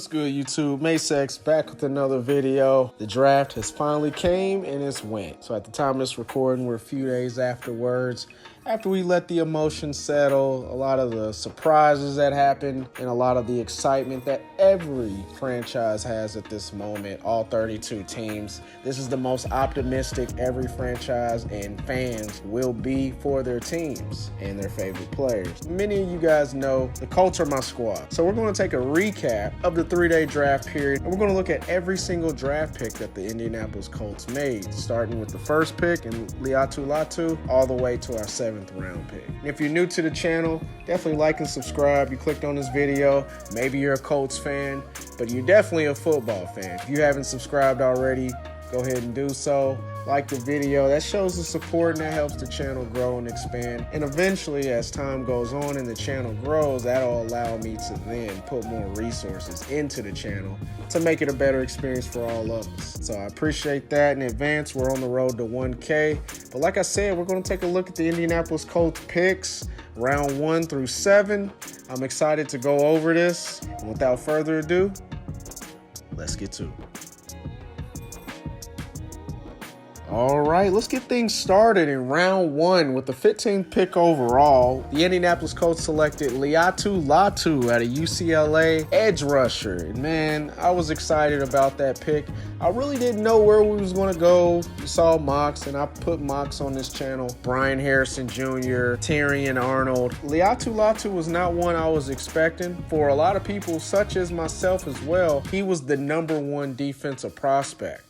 What's good, YouTube? Masex back with another video. The draft has finally came and it's went. So at the time of this recording, we're a few days afterwards. After we let the emotions settle, a lot of the surprises that happened, and a lot of the excitement that every franchise has at this moment, all 32 teams. This is the most optimistic every franchise and fans will be for their teams and their favorite players. Many of you guys know the Colts are my squad. So we're going to take a recap of the 3-day draft period, and we're going to look at every single draft pick that the Indianapolis Colts made, starting with the first pick and Laiatu Latu all the way to our 7th round pick. And if you're new to the channel, definitely like and subscribe. You clicked on this video, maybe you're a Colts fan, but you're definitely a football fan. If you haven't subscribed already, go ahead and do so. Like the video, that shows the support and that helps the channel grow and expand. And eventually, as time goes on and the channel grows, that'll allow me to then put more resources into the channel to make it a better experience for all of us. So I appreciate that in advance. We're on the road to 1K. But like I said, we're going to take a look at the Indianapolis Colts picks, round 1 through 7. I'm excited to go over this. And without further ado, let's get to it. All right, let's get things started in round 1 with the 15th pick overall. The Indianapolis Colts selected Laiatu Latu out of UCLA, edge rusher. And man, I was excited about that pick. I really didn't know where we was going to go. You saw mocks, and I put mocks on this channel. Brian Harrison Jr., Terrion Arnold. Laiatu Latu was not one I was expecting. For a lot of people, such as myself as well, he was the #1 defensive prospect.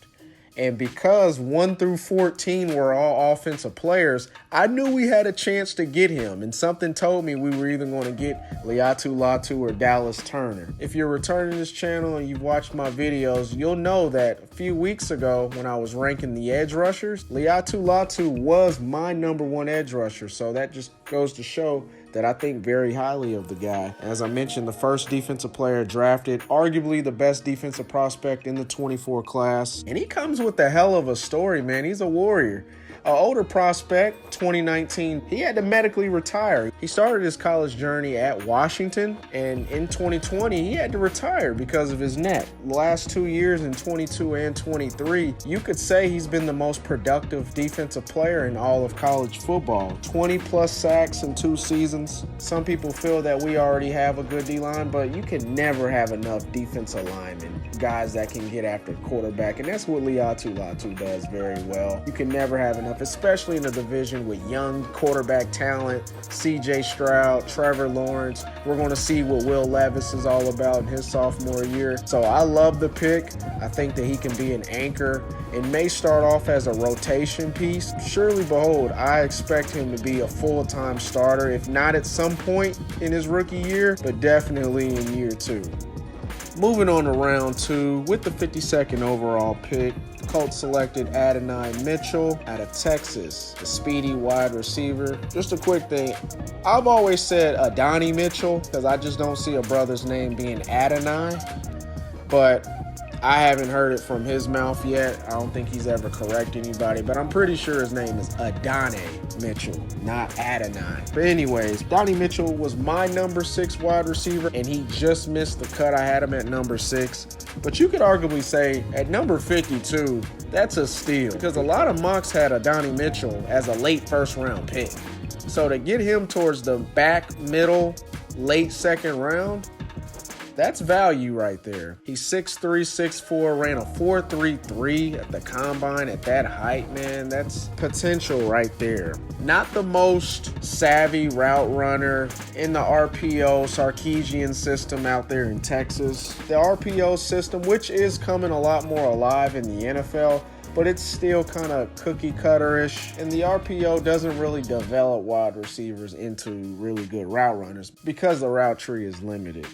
And because 1 through 14 were all offensive players, I knew we had a chance to get him. And something told me we were either going to get Laiatu Latu or Dallas Turner. If you're returning this channel and you've watched my videos, you'll know that a few weeks ago when I was ranking the edge rushers, Laiatu Latu was my #1 edge rusher. So that just goes to show that I think very highly of the guy. As I mentioned, the first defensive player drafted, arguably the best defensive prospect in the 24 class. And he comes with a hell of a story, man. He's a warrior. An older prospect, 2019, he had to medically retire. He started his college journey at Washington, and in 2020, he had to retire because of his neck. The last 2 years, in 22 and 23, you could say he's been the most productive defensive player in all of college football. 20-plus sacks in 2 seasons. Some people feel that we already have a good D-line, but you can never have enough defensive linemen, guys that can get after the quarterback, and that's what Laiatu Latu does very well. You can never have enough, especially in a division with young quarterback talent, C.J. Stroud, Trevor Lawrence. We're going to see what Will Levis is all about in his sophomore year. So I love the pick. I think that he can be an anchor and may start off as a rotation piece. Surely, behold, I expect him to be a full-time starter, if not at some point in his rookie year, but definitely in year 2. Moving on to round 2 with the 52nd overall pick, the Colts selected Adonai Mitchell out of Texas, the speedy wide receiver. Just a quick thing, I've always said Adonai Mitchell because I just don't see a brother's name being Adonai, but I haven't heard it from his mouth yet. I don't think he's ever corrected anybody, but I'm pretty sure his name is Adonai Mitchell, not Adonai. But anyways, Adonai Mitchell was my #6 wide receiver, and he just missed the cut. I had him at #6. But you could arguably say at number 52, that's a steal, because a lot of mocks had Adonai Mitchell as a late first-round pick. So to get him towards the back, middle, late second round, that's value right there. He's 6'3", 6'4", ran a 4.33 at the combine at that height, man. That's potential right there. Not the most savvy route runner in the RPO Sarkisian system out there in Texas. The RPO system, which is coming a lot more alive in the NFL, but it's still kind of cookie cutter-ish, and the RPO doesn't really develop wide receivers into really good route runners because the route tree is limited.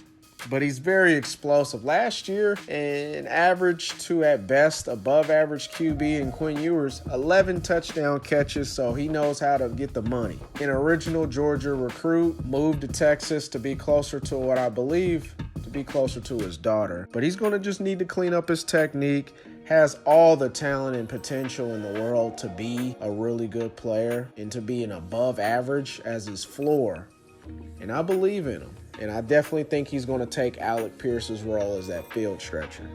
But he's very explosive. Last year, an average to at best above average QB in Quinn Ewers, 11 touchdown catches, so he knows how to get the money. An original Georgia recruit, moved to Texas to be closer to what I believe to be closer to his daughter. But he's going to just need to clean up his technique. Has all the talent and potential in the world to be a really good player and to be an above average as his floor. And I believe in him. and I definitely think he's going to take Alec Pierce's role as that field stretcher.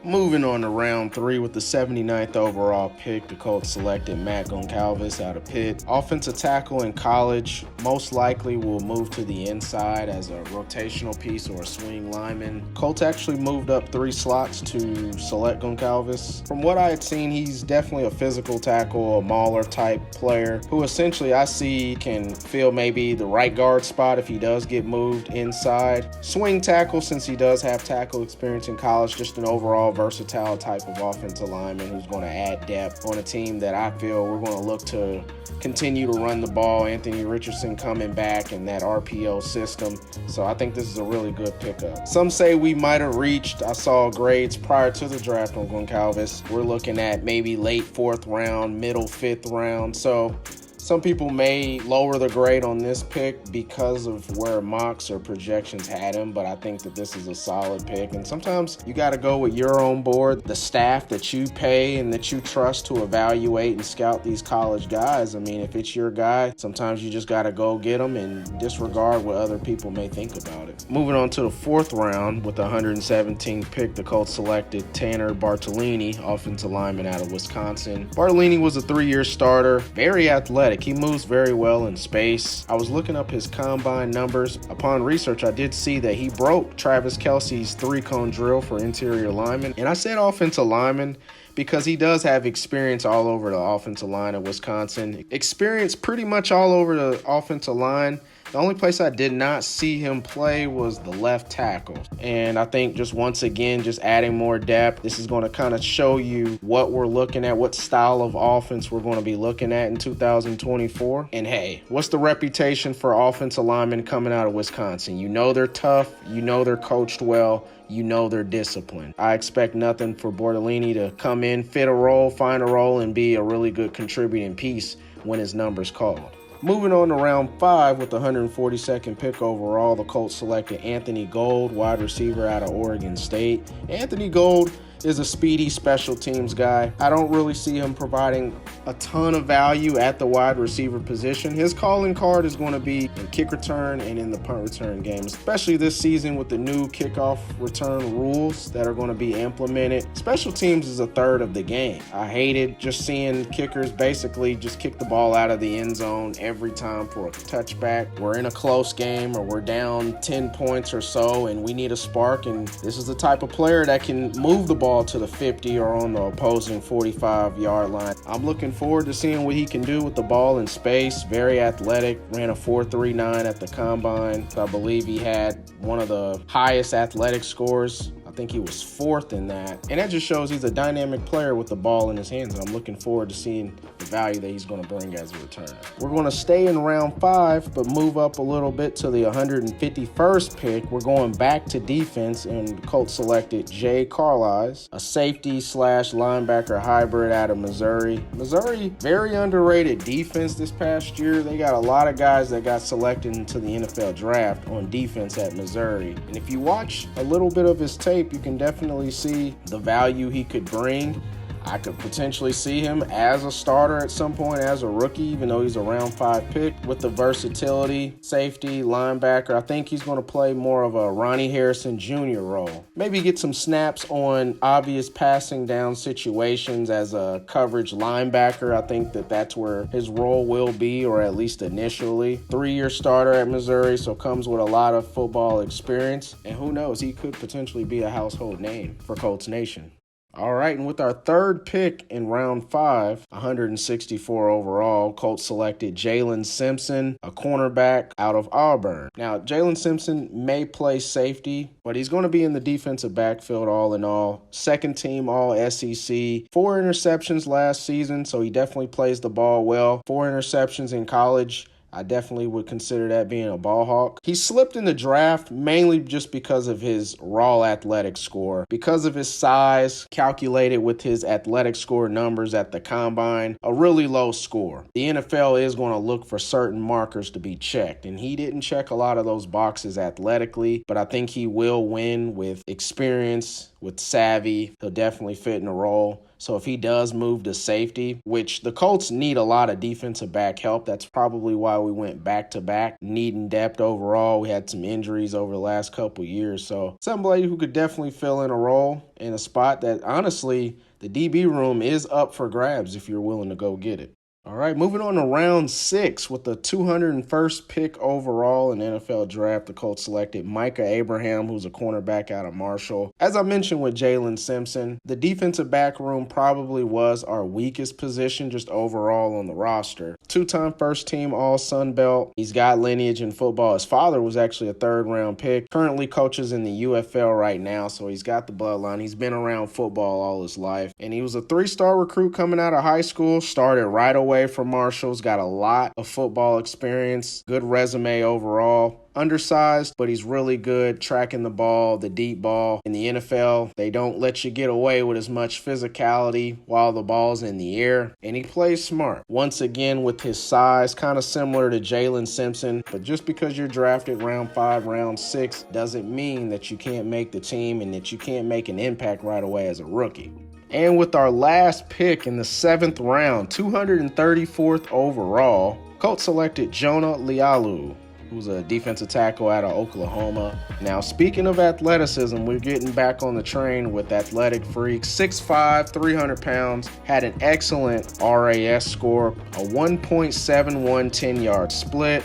Moving on to round 3 with the 79th overall pick, the Colts selected Matt Goncalves out of Pitt. Offensive tackle in college, most likely will move to the inside as a rotational piece or a swing lineman. Colts actually moved up 3 slots to select Goncalves. From what I had seen, he's definitely a physical tackle, a mauler type player who essentially I see can fill maybe the right guard spot if he does get moved inside. Swing tackle, since he does have tackle experience in college, just an overall versatile type of offensive lineman who's going to add depth on a team that I feel we're going to look to continue to run the ball. Anthony Richardson coming back in that RPO system. So I think this is a really good pickup. Some say we might have reached, I saw grades prior to the draft on Goncalves. We're looking at maybe late 4th round, middle 5th round. So some people may lower the grade on this pick because of where mocks or projections had him, but I think that this is a solid pick. And sometimes you got to go with your own board, the staff that you pay and that you trust to evaluate and scout these college guys. I mean, if it's your guy, sometimes you just got to go get them and disregard what other people may think about it. Moving on to the 4th round with the 117th pick, the Colts selected Tanner Bartolini, offensive lineman out of Wisconsin. Bartolini was a 3-year starter, very athletic. He moves very well in space. I was looking up his combine numbers. Upon research, I did see that he broke Travis Kelce's 3-cone drill for interior linemen. And I said offensive lineman because he does have experience all over the offensive line of Wisconsin. Experience pretty much all over the offensive line. The only place I did not see him play was the left tackle. And I think just once again, just adding more depth, this is going to kind of show you what we're looking at, what style of offense we're going to be looking at in 2024. And hey, what's the reputation for offensive linemen coming out of Wisconsin? You know they're tough. You know they're coached well. You know they're disciplined. I expect nothing for Bartolini to come in, fit a role, find a role, and be a really good contributing piece when his number's called. Moving on to round 5 with the 142nd pick overall, the Colts selected Anthony Gold, wide receiver out of Oregon State. Anthony Gold is a speedy special teams guy. I don't really see him providing a ton of value at the wide receiver position. His calling card is going to be in kick return and in the punt return game, especially this season with the new kickoff return rules that are going to be implemented. Special teams is a third of the game. I hated just seeing kickers basically just kick the ball out of the end zone every time for a touchback. We're in a close game or we're down 10 points or so and we need a spark, and this is the type of player that can move the ball to the 50 or on the opposing 45-yard line. I'm looking forward to seeing what he can do with the ball in space. Very athletic, ran a 4.39 at the combine. I believe he had one of the highest athletic scores. I think he was 4th in that. And that just shows he's a dynamic player with the ball in his hands. And I'm looking forward to seeing the value that he's going to bring as a returner. We're going to stay in round 5, but move up a little bit to the 151st pick. We're going back to defense, and the Colts selected Jay Carlisle, a safety / linebacker hybrid out of Missouri. Missouri, very underrated defense this past year. They got a lot of guys that got selected into the NFL draft on defense at Missouri. And if you watch a little bit of his tape, you can definitely see the value he could bring. I could potentially see him as a starter at some point as a rookie, even though he's a round 5 pick. With the versatility, safety, linebacker, I think he's going to play more of a Ronnie Harrison Jr. role. Maybe get some snaps on obvious passing down situations as a coverage linebacker. I think that that's where his role will be, or at least initially. 3-year starter at Missouri, so comes with a lot of football experience. And who knows, he could potentially be a household name for Colts Nation. All right, and with our 3rd pick in round 5, 164 overall, Colts selected Jalen Simpson, a cornerback out of Auburn. Now, Jalen Simpson may play safety, but he's going to be in the defensive backfield all in all. 2nd team All-SEC, 4 interceptions last season, so he definitely plays the ball well. 4 interceptions in college. I definitely would consider that being a ball hawk. He slipped in the draft mainly just because of his raw athletic score. Because of his size, calculated with his athletic score numbers at the combine, a really low score. The NFL is going to look for certain markers to be checked, and he didn't check a lot of those boxes athletically, but I think he will win with experience, with savvy. He'll definitely fit in the role. So if he does move to safety, which the Colts need a lot of defensive back help, that's probably why we went back-to-back, needing depth overall. We had some injuries over the last couple years. So somebody who could definitely fill in a role in a spot that, honestly, the DB room is up for grabs if you're willing to go get it. All right, moving on to round 6 with the 201st pick overall in the NFL draft. The Colts selected Micah Abraham, who's a cornerback out of Marshall. As I mentioned with Jalen Simpson, the defensive back room probably was our weakest position just overall on the roster. 2-time first-team All-Sun Belt. He's got lineage in football. His father was actually a third-round pick. Currently coaches in the UFL right now, so he's got the bloodline. He's been around football all his life. And he was a 3-star recruit coming out of high school, started right away from Marshall's, got a lot of football experience, good resume overall. Undersized, but he's really good tracking the ball, the deep ball. In the NFL, they don't let you get away with as much physicality while the ball's in the air, and he plays smart. Once again, with his size, kind of similar to Jalen Simpson, but just because you're drafted round 5, round 6, doesn't mean that you can't make the team and that you can't make an impact right away as a rookie. And with our last pick in the 7th round, 234th overall, Colts selected Jonah Lealu, who's a defensive tackle out of Oklahoma. Now, speaking of athleticism, we're getting back on the train with athletic freaks. 6'5", 300 pounds, had an excellent RAS score, a 1.71 10-yard split,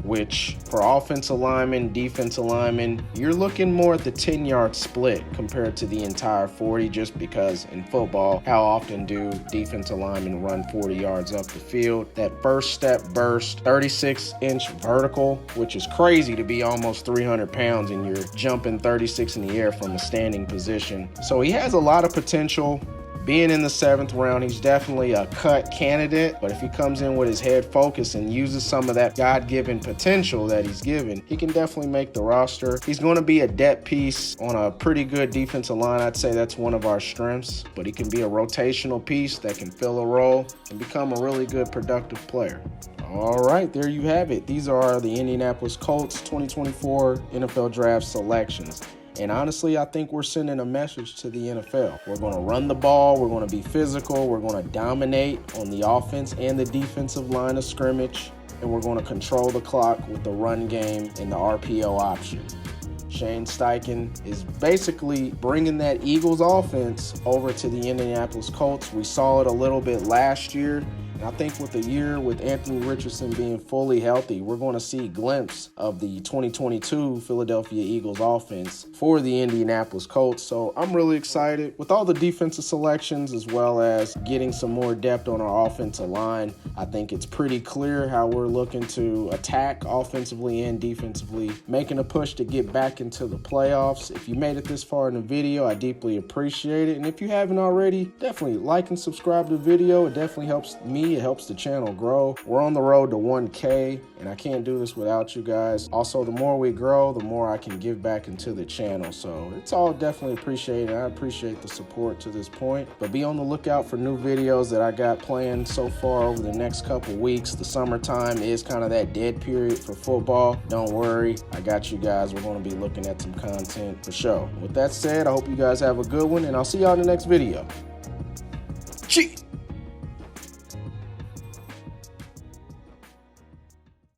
which for offensive linemen, defensive linemen, you're looking more at the 10-yard split compared to the entire 40, just because in football, how often do defensive linemen run 40 yards up the field? That first step burst, 36-inch vertical, which is crazy to be almost 300 pounds and you're jumping 36 in the air from a standing position. So he has a lot of potential. Being in the 7th round, he's definitely a cut candidate, but if he comes in with his head focused and uses some of that God-given potential that he's given, he can definitely make the roster. He's going to be a depth piece on a pretty good defensive line. I'd say that's one of our strengths, but he can be a rotational piece that can fill a role and become a really good productive player. All right, there you have it. These are the Indianapolis Colts 2024 NFL Draft selections. And honestly, I think we're sending a message to the NFL. We're going to run the ball. We're going to be physical. We're going to dominate on the offense and the defensive line of scrimmage. And we're going to control the clock with the run game and the RPO option. Shane Steichen is basically bringing that Eagles offense over to the Indianapolis Colts. We saw it a little bit last year. And I think with the year with Anthony Richardson being fully healthy, we're going to see a glimpse of the 2022 Philadelphia Eagles offense for the Indianapolis Colts. So I'm really excited with all the defensive selections as well as getting some more depth on our offensive line. I think it's pretty clear how we're looking to attack offensively and defensively, making a push to get back into the playoffs. If you made it this far in the video, I deeply appreciate it. And if you haven't already, definitely like and subscribe to the video. It definitely helps me. It helps the channel grow. We're on the road to 1K, and I can't do this without you guys. Also, the more we grow, the more I can give back into the channel. So it's all definitely appreciated. I appreciate the support to this point. But be on the lookout for new videos that I got planned so far over the next couple weeks. The summertime is kind of that dead period for football. Don't worry, I got you guys. We're going to be looking at some content for sure. With that said, I hope you guys have a good one, and I'll see y'all in the next video. Cheers!